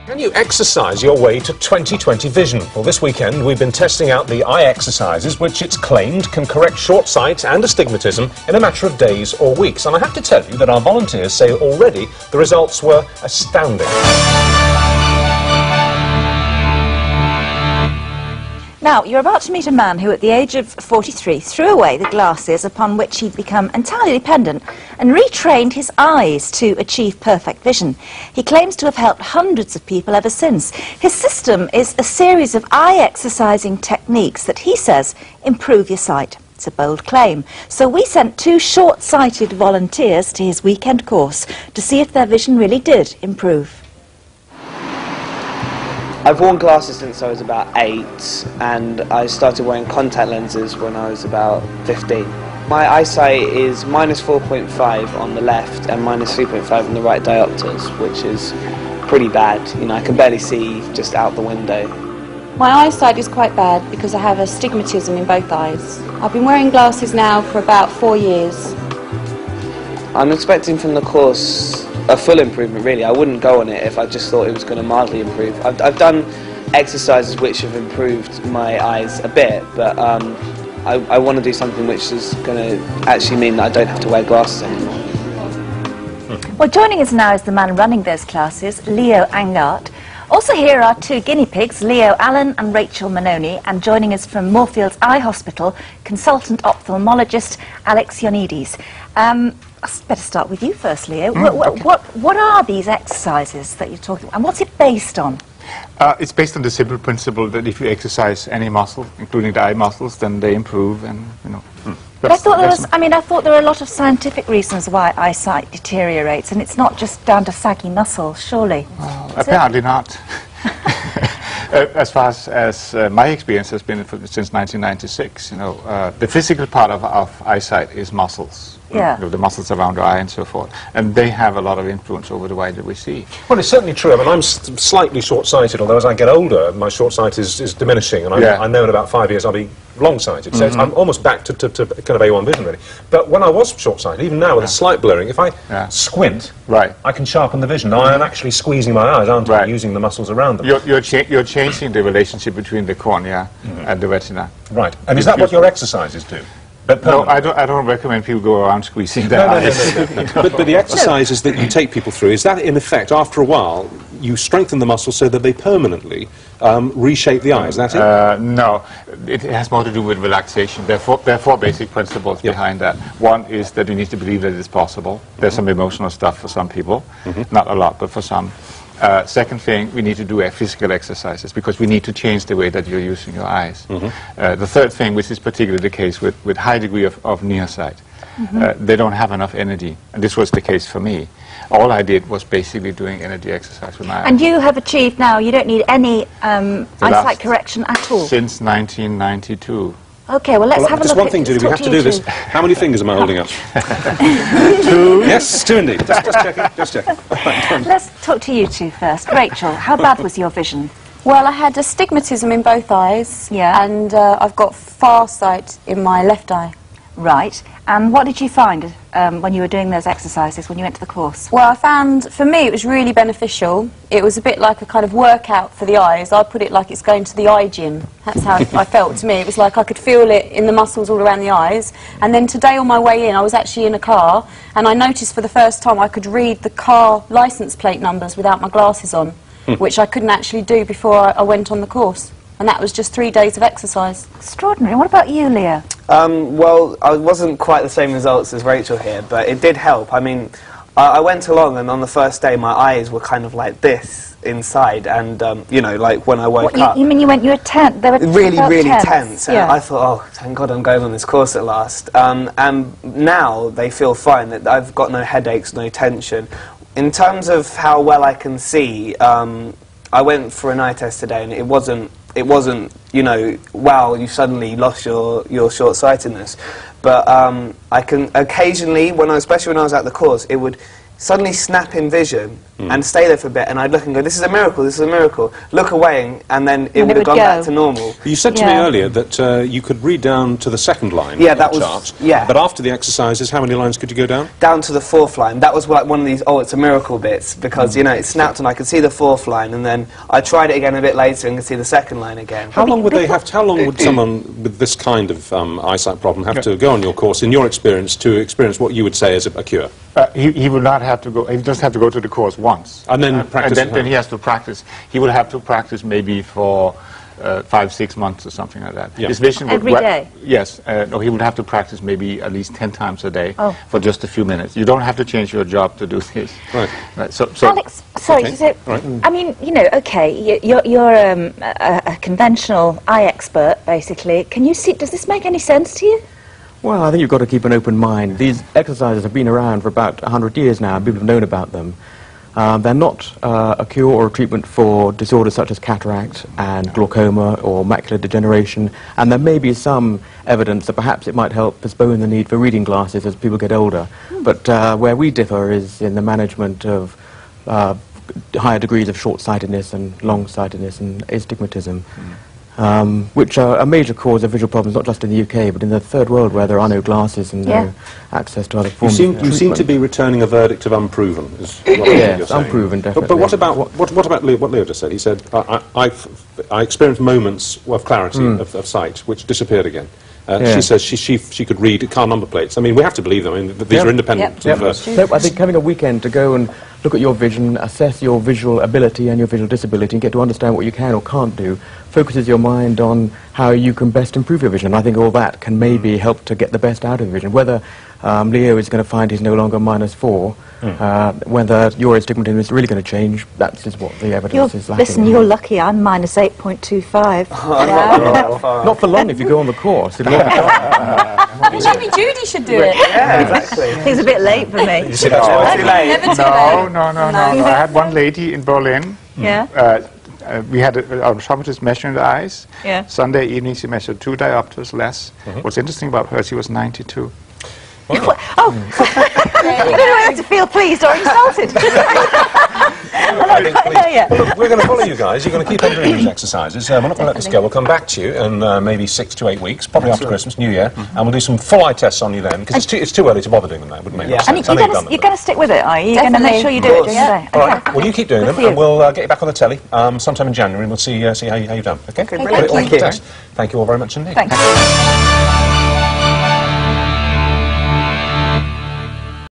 Can you exercise your way to 20/20 vision? Well, this weekend we've been testing out the eye exercises, which it's claimed can correct short sight and astigmatism in a matter of days or weeks. And I have to tell you that our volunteers say already the results were astounding. Now, you're about to meet a man who, at the age of 43, threw away the glasses upon which he'd become entirely dependent and retrained his eyes to achieve perfect vision. He claims to have helped hundreds of people ever since. His system is a series of eye-exercising techniques that he says improve your sight. It's a bold claim. So we sent 2 short-sighted volunteers to his weekend course to see if their vision really did improve. I've worn glasses since I was about 8, and I started wearing contact lenses when I was about 15. My eyesight is -4.5 on the left and -3.5 on the right diopters, which is pretty bad. You know, I can barely see just out the window. My eyesight is quite bad because I have astigmatism in both eyes. I've been wearing glasses now for about 4 years. I'm expecting from the course a full improvement, really. I wouldn't go on it if I just thought it was going to mildly improve. I've done exercises which have improved my eyes a bit, but I want to do something which is going to actually mean that I don't have to wear glasses anymore. Well, joining us now is the man running those classes, Leo Angart. Also here are 2 guinea pigs, Leo Allen and Rachel Manoni, and joining us from Moorfields Eye Hospital, consultant ophthalmologist Alex Ionides. I better start with you first, Leo. What are these exercises that you're talking about, and what's it based on? It's based on the simple principle that if you exercise any muscle, including the eye muscles, then they improve, and you know. But I thought I thought there were a lot of scientific reasons why eyesight deteriorates, and it's not just down to saggy muscles, surely. Well, apparently not. As far as my experience has been since 1996, you know, the physical part of eyesight is muscles. Yeah. You know, the muscles around the eye and so forth, and they have a lot of influence over the way that we see. Well, it's certainly true. I mean, I'm slightly short-sighted, although as I get older, my short sight is diminishing, and I know in about 5 years I'll be long-sighted. So I'm almost back to kind of A1 vision, really. But when I was short-sighted, even now with a slight blurring, if I squint, I can sharpen the vision. Now I am actually squeezing my eyes, aren't I, using the muscles around them. You're changing the relationship between the cornea and the retina. Right. And is that what your exercises do? No, I don't recommend people go around squeezing their eyes. But the exercises that you take people through, is that in effect, after a while, you strengthen the muscles so that they permanently reshape the eyes, is that it? No, it has more to do with relaxation. There are 4 basic principles behind that. One is that you need to believe that it's possible. There's some emotional stuff for some people, not a lot, but for some. Second thing, we need to do physical exercises because we need to change the way that you're using your eyes. The third thing, which is particularly the case with high degree of nearsight, they don't have enough energy, and this was the case for me. All I did was basically doing energy exercise with my eyes. And you have achieved now, you don't need any eyesight correction at all? Since 1992. Okay, well, let's have a look. Just one thing, Judy, we have to do this. How many fingers am I holding up? 2. Yes, 2 indeed. Just checking. Let's talk to you 2 first. Rachel, how bad was your vision? Well, I had astigmatism in both eyes, and I've got far sight in my left eye. Right. And what did you find when you were doing those exercises, when you went to the course? Well, I found, for me, it was really beneficial. It was a bit like a kind of workout for the eyes. I put it like it's going to the eye gym. That's how I felt to me. It was like I could feel it in the muscles all around the eyes. And then today on my way in, I was actually in a car, and I noticed for the first time I could read the car licence plate numbers without my glasses on, which I couldn't actually do before I went on the course. And that was just 3 days of exercise. Extraordinary. What about you, Leo? Well, I wasn't quite the same results as Rachel here, but it did help. I mean, I went along, and on the first day my eyes were kind of like this inside, and, you know, like when I woke up... You mean you were tense? They were really tense. And I thought, oh, thank God I'm going on this course at last. And now they feel fine, that I've got no headaches, no tension. In terms of how well I can see, I went for an eye test today, and it wasn't, you know, wow, you suddenly lost your short-sightedness. But I can occasionally, especially when I was at the course, it would suddenly snap in vision and stay there for a bit, and I'd look and go, this is a miracle, this is a miracle. Look away, and then it would have gone back to normal. You said to me earlier that you could read down to the second line that of the was, chart, yeah. but after the exercises, how many lines could you go down? Down to the 4th line. That was like one of these, oh, it's a miracle bits, because, you know, it snapped and I could see the 4th line, and then I tried it again a bit later and could see the 2nd line again. How long would they have to, how long would someone with this kind of eyesight problem have to go on your course, in your experience, to experience what you would say is a cure? He will not have to go, he just have to go to the course once. And then practice. And then he has to practice. He will have to practice maybe for 5-6 months or something like that. Yeah. His vision Every day? Yes. No, he would have to practice maybe at least 10 times a day for just a few minutes. You don't have to change your job to do this. Right. So Alex, sorry, so, I mean, you know, okay, you're a conventional eye expert, basically. Can you see, does this make any sense to you? Well, I think you've got to keep an open mind. These exercises have been around for about 100 years now, and people have known about them. They're not a cure or a treatment for disorders such as cataract and glaucoma or macular degeneration, and there may be some evidence that perhaps it might help postpone the need for reading glasses as people get older. But where we differ is in the management of higher degrees of short-sightedness and long-sightedness and astigmatism. Which are a major cause of visual problems, not just in the UK, but in the third world, where there are no glasses and no access to other forms. You seem to be returning a verdict of unproven. Is what yes, unproven, definitely. But what about Leo, what Leo just said? He said, I experienced moments of clarity of sight, which disappeared again. She says she could read car number plates. I mean, we have to believe them. I mean, these are independent. So I think having a weekend to go and look at your vision, assess your visual ability and your visual disability, and get to understand what you can or can't do, focuses your mind on how you can best improve your vision. And I think all that can maybe help to get the best out of the vision. Whether Leo is going to find he's no longer -4, whether your astigmatism is really going to change, that's what the evidence is lacking. Listen, you're lucky, I'm -8.25. Not for long if you go on the course. Maybe Judy should do it. Yeah, exactly. It's a bit late for me. Too late. Never too late. No. I had one lady in Berlin. Yeah. We had an optometrist measuring the eyes. Yeah. Sunday evening she measured 2 diopters less. What's interesting about her, she was 92. Oh, you're going to have to feel pleased or insulted. Look, we're going to follow you guys. You're going to keep on doing these exercises. We're not going to let this go. We'll come back to you in maybe 6 to 8 weeks, probably after Christmas, New Year, and we'll do some full eye tests on you then, because it's too early to bother doing them now. Wouldn't make much sense. And you're going to stick with it, are you? You're going to make sure you do it during the day. All right. Well, you keep doing them, and we'll get you back on the telly sometime in January, and we'll see how you've done. Okay? Brilliant. Thank you. Thank you all very much indeed. Thanks.